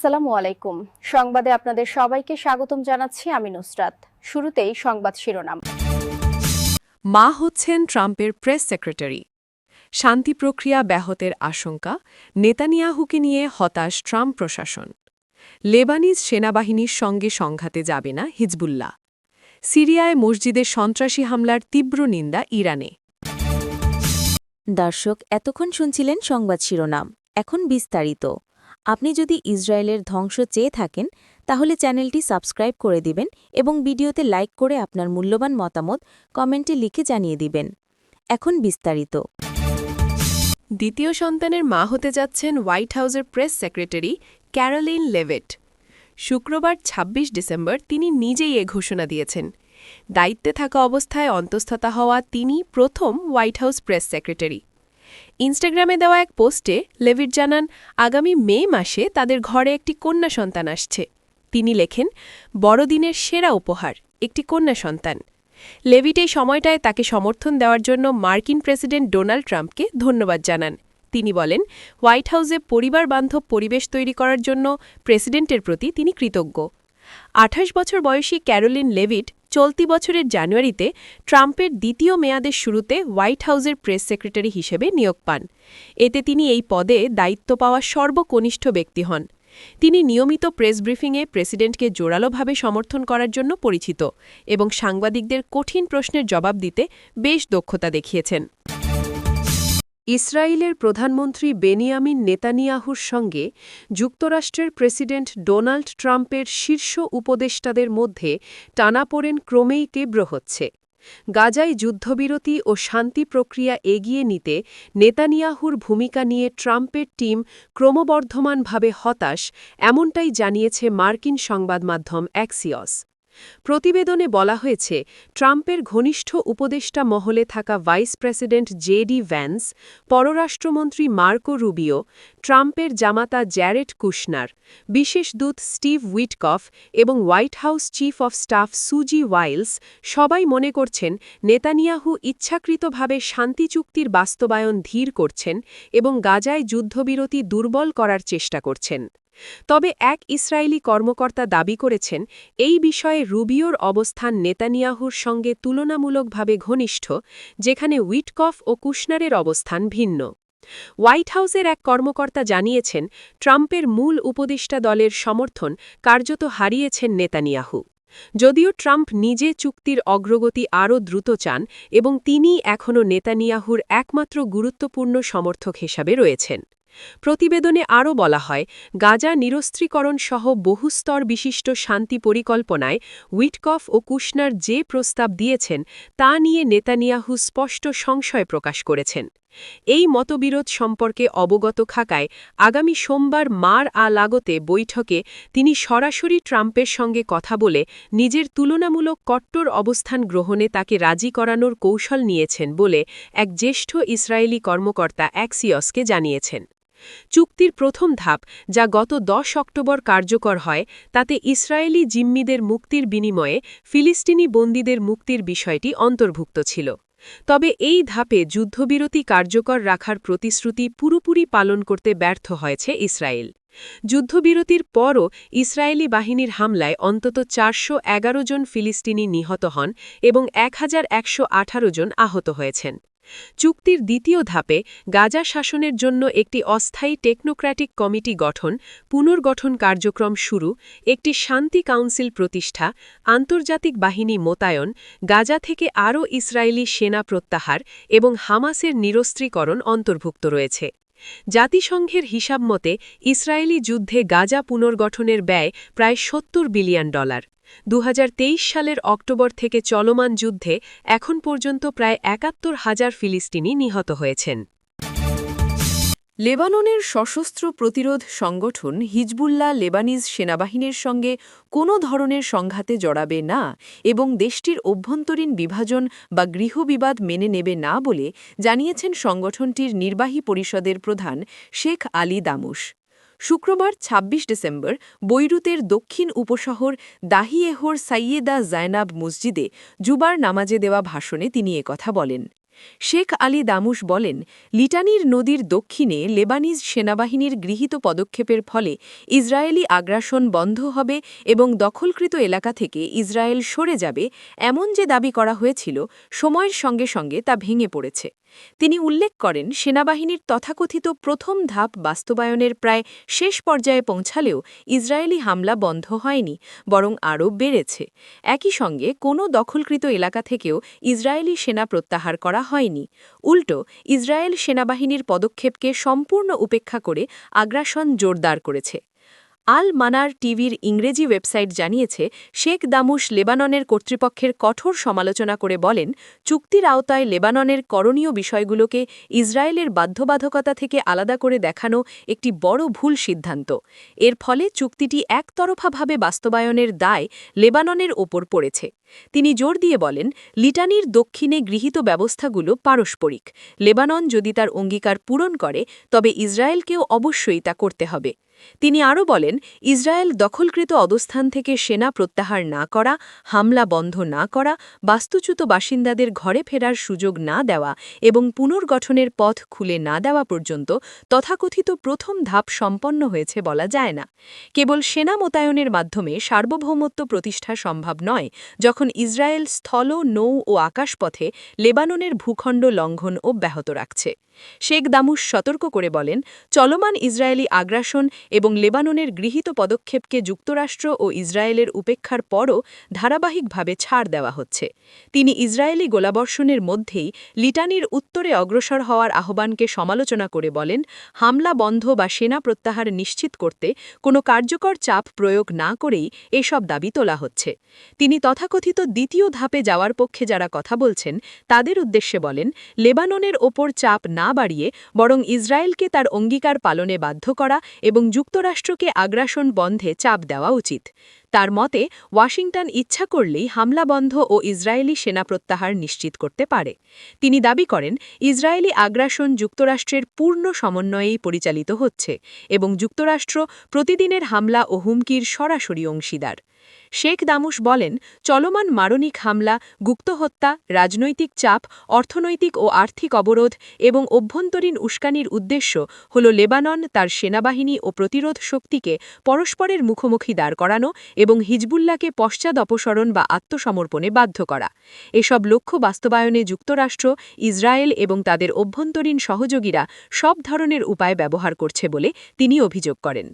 আসসালামু আলাইকুম। সংবাদে আপনাদের সবাইকে স্বাগতম জানাচ্ছি আমি নুসরাত। শুরুতেই সংবাদ শিরোনাম। মা হচ্ছেন ট্রাম্পের প্রেস সেক্রেটারি। শান্তি প্রক্রিয়া ব্যাহতের আশঙ্কা, নেতানিয়াহুকে নিয়ে হতাশ ট্রাম্প প্রশাসন। লেবানিজ সেনাবাহিনীর সঙ্গে সংঘাতে যাবে না হিজবুল্লাহ। সিরিয়ায় মসজিদে সন্ত্রাসী হামলার তীব্র নিন্দা ইরানে। দর্শক, এতক্ষণ শুনছিলেন সংবাদ শিরোনাম। এখন বিস্তারিত। আপনি যদি ইসরায়েলের ধ্বংস চেয়ে থাকেন তাহলে চ্যানেলটি সাবস্ক্রাইব করে দিবেন এবং ভিডিওতে লাইক করে আপনার মূল্যবান মতামত কমেন্টে লিখে জানিয়ে দিবেন। এখন বিস্তারিত। দ্বিতীয় সন্তানের মা হতে যাচ্ছেন হোয়াইট হাউসের প্রেস সেক্রেটারি ক্যারোলিন লেভিট। শুক্রবার ২৬ ডিসেম্বর তিনি নিজেই এ ঘোষণা দিয়েছেন। দায়িত্বে থাকা অবস্থায় অন্তঃস্থতা হওয়া তিনি প্রথম হোয়াইট হাউস প্রেস সেক্রেটারি। ইনস্টাগ্রামে দেওয়া এক পোস্টে লেভিট জানান, আগামী মে মাসে তাদের ঘরে একটি কন্যা সন্তান আসছে। তিনি লেখেন, বড়দিনের সেরা উপহার, একটি কন্যা সন্তান। লেভিট এই সময়টায় তাকে সমর্থন দেওয়ার জন্য মার্কিন প্রেসিডেন্ট ডোনাল্ড ট্রাম্পকে ধন্যবাদ জানান। তিনি বলেন, হোয়াইট হাউসে পরিবারবান্ধব পরিবেশ তৈরি করার জন্য প্রেসিডেন্টের প্রতি তিনি কৃতজ্ঞ। ২৮ বছর বয়সী ক্যারোলিন লেভিট চলতি বছরের জানুয়ারিতে ট্রাম্পের দ্বিতীয় মেয়াদের শুরুতে হোয়াইট হাউসের প্রেস সেক্রেটারি হিসেবে নিয়োগ পান। এতে তিনি এই পদে দায়িত্ব পাওয়া সর্বকনিষ্ঠ ব্যক্তি হন। তিনি নিয়মিত প্রেস ব্রিফিংয়ে প্রেসিডেন্টকে জোরালোভাবে সমর্থন করার জন্য পরিচিত এবং সাংবাদিকদের কঠিন প্রশ্নের জবাব দিতে বেশ দক্ষতা দেখিয়েছেন। ইসরায়েলের প্রধানমন্ত্রী বেনিয়ামিন নেতানিয়াহুর সঙ্গে যুক্তরাষ্ট্রের প্রেসিডেন্ট ডোনাল্ড ট্রাম্পের শীর্ষ উপদেষ্টাদের মধ্যে টানাপোড়েন ক্রমেই তীব্র হচ্ছে। গাজায় যুদ্ধবিরতি ও শান্তি প্রক্রিয়া এগিয়ে নিতে নেতানিয়াহুর ভূমিকা নিয়ে ট্রাম্পের টিম ক্রমবর্ধমানভাবে হতাশ, এমনটাই জানিয়েছে মার্কিন সংবাদমাধ্যম অ্যাক্সিয়স। প্রতিবেদনে বলা হয়েছে, ট্রাম্পের ঘনিষ্ঠ উপদেষ্টা মহলে থাকা ভাইস প্রেসিডেন্ট জেডি ভ্যান্স, পররাষ্ট্রমন্ত্রী মার্কো রুবিও, ট্রাম্পের জামাতা জ্যারেড কুশনার, বিশেষ দূত স্টিভ উইটকফ এবং white house chief of staff সুজি ওয়াইলস সবাই মনে করছেন নেতানিয়াহু ইচ্ছাকৃতভাবে শান্তি চুক্তির বাস্তবায়ন ধীর করছেন এবং গাজায় যুদ্ধবিরতি দুর্বল করার চেষ্টা করছেন। তবে এক ইসরায়েলি কর্মকর্তা দাবি করেছেন, এই বিষয়ে রুবিওর অবস্থান নেতানিয়াহুর সঙ্গে তুলনামূলকভাবে ঘনিষ্ঠ, যেখানে উইটকফ ও কুশনারের অবস্থান ভিন্ন। হোয়াইট হাউসের এক কর্মকর্তা জানিয়েছেন, ট্রাম্পের মূল উপদেষ্টা দলের সমর্থন কার্যত হারিয়েছেন নেতানিয়াহু। যদিও ট্রাম্প নিজে চুক্তির অগ্রগতি আরও দ্রুত চান এবং তিনি এখনও নেতানিয়াহুর একমাত্র গুরুত্বপূর্ণ সমর্থক হিসাবে রয়েছেন। প্রতিবেদনে আরও বলা হয়, গাজা নিরস্ত্রীকরণ সহ বহুস্তর বিশিষ্ট শান্তি পরিকল্পনায় উইটকফ ও কুশনার যে প্রস্তাব দিয়েছেন তা নিয়ে নেতানিয়াহু স্পষ্ট সংশয় প্রকাশ করেছেন। এই মতবিরোধ সম্পর্কে অবগত থাকায় আগামী সোমবার মার-আ-লাগোতে বৈঠকে তিনি সরাসরি ট্রাম্পের সঙ্গে কথা বলে নিজের তুলনামূলক কট্টর অবস্থান গ্রহণে তাকে রাজি করানোর কৌশল নিয়েছেন বলে এক জ্যেষ্ঠ ইসরায়েলি কর্মকর্তা অ্যাক্সিয়সকে জানিয়েছেন। চুক্তির প্রথম ধাপ, যা গত ১০ অক্টোবর কার্যকর হয়, তাতে ইসরায়েলি জিম্মিদের মুক্তির বিনিময়ে ফিলিস্তিনি বন্দীদের মুক্তির বিষয়টি অন্তর্ভুক্ত ছিল। তবে এই ধাপে যুদ্ধবিরতি কার্যকর রাখার প্রতিশ্রুতি পুরোপুরি পালন করতে ব্যর্থ হয়েছে ইসরায়েল। যুদ্ধবিরতির পরও ইসরায়েলি বাহিনীর হামলায় অন্তত ৪১১ জন ফিলিস্তিনি নিহত হন এবং ১১১৮ জন আহত হয়েছেন। চুক্তির দ্বিতীয় ধাপে গাজা শাসনের জন্য একটি অস্থায়ী টেকনোক্র্যাটিক কমিটি গঠন, পুনর্গঠন কার্যক্রম শুরু, একটি শান্তি কাউন্সিল প্রতিষ্ঠা, আন্তর্জাতিক বাহিনী মোতায়েন, গাজা থেকে আরও ইসরায়েলি সেনা প্রত্যাহার এবং হামাসের নিরস্ত্রীকরণ অন্তর্ভুক্ত রয়েছে। জাতিসংঘের হিসাব মতে ইসরায়েলি যুদ্ধে গাজা পুনর্গঠনের ব্যয় প্রায় $৭০ বিলিয়ন। ২০২৩ সালের অক্টোবর থেকে চলমান যুদ্ধে এখন পর্যন্ত প্রায় ৭১,০০০ ফিলিস্তিনি নিহত হয়েছেন। লেবাননের সশস্ত্র প্রতিরোধ সংগঠন হিজবুল্লাহ লেবানিজ সেনাবাহিনীর সঙ্গে কোনো ধরনের সংঘাতে জড়াবে না এবং দেশটির অভ্যন্তরীণ বিভাজন বা গৃহবিবাদ মেনে নেবে না বলে জানিয়েছেন সংগঠনটির নির্বাহী পরিষদের প্রধান শেখ আলী দামুশ। শুক্রবার ২৬ ডিসেম্বর বৈরুতের দক্ষিণ উপশহর দাহিয়েহর সাইয়েদা জায়নাব মসজিদে জুবার নামাজে দেওয়া ভাষণে তিনি একথা বলেন। শেখ আলী দামুশ বলেন, লিটানির নদীর দক্ষিণে লেবানিজ সেনাবাহিনীর গৃহীত পদক্ষেপের ফলে ইসরায়েলি আগ্রাসন বন্ধ হবে এবং দখলকৃত এলাকা থেকে ইসরায়েল সরে যাবে এমন যে দাবি করা হয়েছিল, সময়ের সঙ্গে সঙ্গে তা ভেঙে পড়েছে। তিনি উল্লেখ করেন, সেনাবাহিনীর তথাকথিত প্রথম ধাপ বাস্তবায়নের প্রায় শেষ পর্যায়ে পৌঁছালেও ইসরায়েলি হামলা বন্ধ হয়নি, বরং আরও বেড়েছে। একই সঙ্গে কোনো দখলকৃত এলাকা থেকেও ইসরায়েলি সেনা প্রত্যাহার করা হয়নি। উল্টো ইসরায়েল সেনাবাহিনীর পদক্ষেপকে সম্পূর্ণ উপেক্ষা করে আগ্রাসন জোরদার করেছে। আল মানার টিভির ইংরেজি ওয়েবসাইট জানিয়েছে, শেখ দামুশ লেবাননের কর্তৃপক্ষের কঠোর সমালোচনা করে বলেন, চুক্তির আওতায় লেবাননের করণীয় বিষয়গুলোকে ইসরায়েলের বাধ্যবাধকতা থেকে আলাদা করে দেখানো একটি বড় ভুল সিদ্ধান্ত। এর ফলে চুক্তিটি একতরফাভাবে বাস্তবায়নের দায় লেবাননের ওপর পড়েছে। তিনি জোর দিয়ে বলেন, লিটানির দক্ষিণে গৃহীত ব্যবস্থাগুলো পারস্পরিক। লেবানন যদি তার অঙ্গীকার পূরণ করে, তবে ইসরায়েলকেও অবশ্যই তা করতে হবে। তিনি আরও বলেন, ইসরায়েল দখলকৃত অবস্থান থেকে সেনা প্রত্যাহার না করা, হামলা বন্ধ না করা, বাস্তুচ্যুত বাসিন্দাদের ঘরে ফেরার সুযোগ না দেওয়া এবং পুনর্গঠনের পথ খুলে না দেওয়া পর্যন্ত তথাকথিত প্রথম ধাপ সম্পন্ন হয়েছে বলা যায় না। কেবল সেনা মোতায়েনের মাধ্যমে সার্বভৌমত্ব প্রতিষ্ঠা সম্ভব নয়, যখন ইসরায়েল স্থল, নৌ ও আকাশপথে লেবাননের ভূখণ্ড লঙ্ঘন অব্যাহত রাখছে। শেখ দামুশ সতর্ক করে বলেন, চলমান ইসরায়েলি আগ্রাসন এবং লেবাননের গৃহীত পদক্ষেপকে যুক্তরাষ্ট্র ও ইসরায়েলের উপেক্ষার পরও ধারাবাহিকভাবে ছাড় দেওয়া হচ্ছে। তিনি ইসরায়েলি গোলাবর্ষণের মধ্যেই লিটানির উত্তরে অগ্রসর হওয়ার আহ্বানকে সমালোচনা করে বলেন, হামলা বন্ধ বা সেনা প্রত্যাহার নিশ্চিত করতে কোনো কার্যকর চাপ প্রয়োগ না করেই এসব দাবি তোলা হচ্ছে। তিনি তথাকথিত দ্বিতীয় ধাপে যাওয়ার পক্ষে যারা কথা বলছেন, তাদের উদ্দেশ্যে বলেন, লেবাননের ওপর চাপ না বাড়িয়ে বরং ইসরায়েলকে তার অঙ্গীকার পালনে বাধ্য করা এবং যুক্তরাষ্ট্রকে আগ্রাসন বন্ধে চাপ দেওয়া উচিত। তার মতে, ওয়াশিংটন ইচ্ছা করলেই হামলা বন্ধ ও ইসরায়েলি সেনা প্রত্যাহার নিশ্চিত করতে পারে। তিনি দাবি করেন, ইসরায়েলি আগ্রাসন যুক্তরাষ্ট্রের পূর্ণ সমন্বয়েই পরিচালিত হচ্ছে এবং যুক্তরাষ্ট্র প্রতিদিনের হামলা ও হুমকির সরাসরি অংশীদার। শেখ দামুশ বলেন, চলমান মারণিক হামলা, গুপ্তহত্যা, রাজনৈতিক চাপ, অর্থনৈতিক ও আর্থিক অবরোধ এবং অভ্যন্তরীণ উস্কানির উদ্দেশ্য হল লেবানন তার সেনাবাহিনী ও প্রতিরোধ শক্তিকে পরস্পরের মুখোমুখি দাঁড় করানো এবং হিজবুল্লাহকে পশ্চাৎ অপসরণ বা আত্মসমর্পণে বাধ্য করা। এসব লক্ষ্য বাস্তবায়নে যুক্তরাষ্ট্র, ইসরায়েল এবং তাদের অভ্যন্তরীণ সহযোগীরা সব ধরনের উপায় ব্যবহার করছে বলে তিনি অভিযোগ করেন।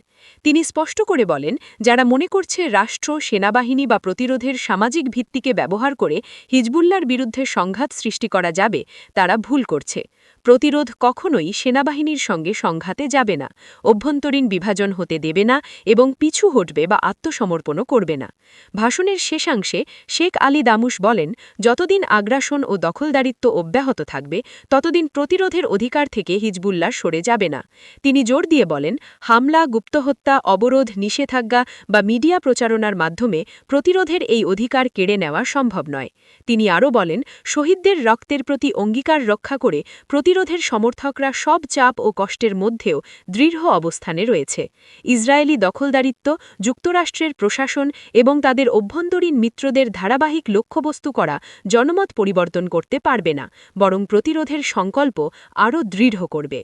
তিনি স্পষ্ট করে বলেন, যারা মনে করছে রাষ্ট্র, সেনাবাহিনী বা প্রতিরোধের সামাজিক ভিত্তিকে ব্যবহার করে হিজবুল্লাহর বিরুদ্ধে সংঘাত সৃষ্টি করা যাবে, তারা ভুল করছে। প্রতিরোধ কখনোই সেনাবাহিনীর সঙ্গে সংঘাতে যাবে না, অভ্যন্তরীণ বিভাজন হতে দেবে না এবং পিছু হটবে বা আত্মসমর্পণও করবে না। ভাষণের শেষাংশে শেখ আলী দামুশ বলেন, যতদিন আগ্রাসন ও দখলদারিত্ব অব্যাহত থাকবে, ততদিন প্রতিরোধের অধিকার থেকে হিজবুল্লাহ সরে যাবে না। তিনি জোর দিয়ে বলেন, হামলা, গুপ্তহত্যা, অবরোধ, নিষেধাজ্ঞা বা মিডিয়া প্রচারণার মাধ্যমে প্রতিরোধের এই অধিকার কেড়ে নেওয়া সম্ভব নয়। তিনি আরও বলেন, শহীদদের রক্তের প্রতি অঙ্গীকার রক্ষা করে প্রতিরোধের সমর্থকরা সব চাপ ও কষ্টের মধ্যেও দৃঢ় অবস্থানে রয়েছে। ইসরায়েলি দখলদারিত্ব, যুক্তরাষ্ট্রের প্রশাসন এবং তাদের অভ্যন্তরীণ মিত্রদের ধারাবাহিক লক্ষ্যবস্তু করা জনমত পরিবর্তন করতে পারবে না, বরং প্রতিরোধের সংকল্প আরও দৃঢ় করবে।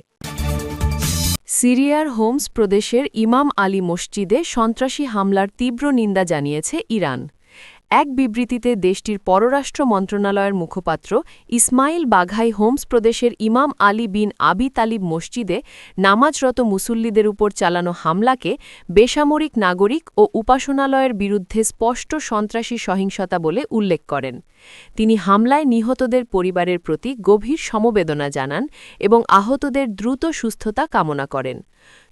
সিরিয়ার হোমস প্রদেশের ইমাম আলী মসজিদে সন্ত্রাসী হামলার তীব্র নিন্দা জানিয়েছে ইরান। এক বিবৃতিতে দেশটির পররাষ্ট্র মন্ত্রণালয়ের মুখপাত্র ইসমাইল বাঘাই হোমস প্রদেশের ইমাম আলী বিন আবি তালিব মসজিদে নামাজরত মুসল্লিদের উপর চালানো হামলাকে বেসামরিক নাগরিক ও উপাসনালয়ের বিরুদ্ধে স্পষ্ট সন্ত্রাসী সহিংসতা বলে উল্লেখ করেন। তিনি হামলায় নিহতদের পরিবারের প্রতি গভীর সমবেদনা জানান এবং আহতদের দ্রুত সুস্থতা কামনা করেন।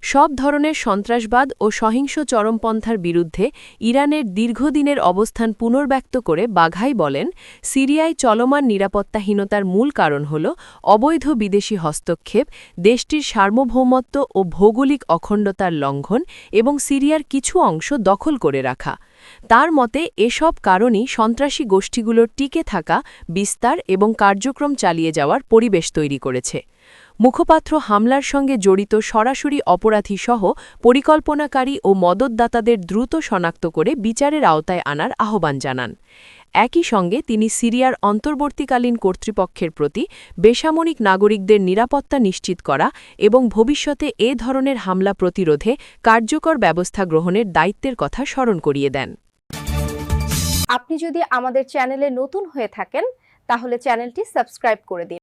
সব ধরনের সন্ত্রাসবাদ ও সহিংস চরমপন্থার বিরুদ্ধে ইরানের দীর্ঘদিনের অবস্থান পুনর্ব্যক্ত করে বাঘাই বলেন, সিরিয়ায় চলমান নিরাপত্তাহীনতার মূল কারণ হল অবৈধ বিদেশি হস্তক্ষেপ, দেশটির সার্বভৌমত্ব ও ভৌগোলিক অখণ্ডতার লঙ্ঘন এবং সিরিয়ার কিছু অংশ দখল করে রাখা। তার মতে এসব কারণই সন্ত্রাসী গোষ্ঠীগুলোর টিকে থাকা, বিস্তার এবং কার্যক্রম চালিয়ে যাওয়ার পরিবেশ তৈরি করেছে। মুখপাত্র হামলার সঙ্গে জড়িত সরাসরি অপরাধীসহ পরিকল্পনাকারী ও মদতদাতাদের দ্রুত শনাক্ত করে বিচারের আওতায় আনার আহ্বান জানান। একই সঙ্গে তিনি সিরিয়ার অন্তর্বর্তীকালীন কর্তৃপক্ষের প্রতি বেসামরিক নাগরিকদের নিরাপত্তা নিশ্চিত করা এবং ভবিষ্যতে এ ধরনের হামলা প্রতিরোধে কার্যকর ব্যবস্থা গ্রহণের দায়িত্বের কথা স্মরণ করিয়ে দেন। আপনি যদি আমাদের চ্যানেলে নতুন হয়ে থাকেন তাহলে চ্যানেলটি সাবস্ক্রাইব করে দিন।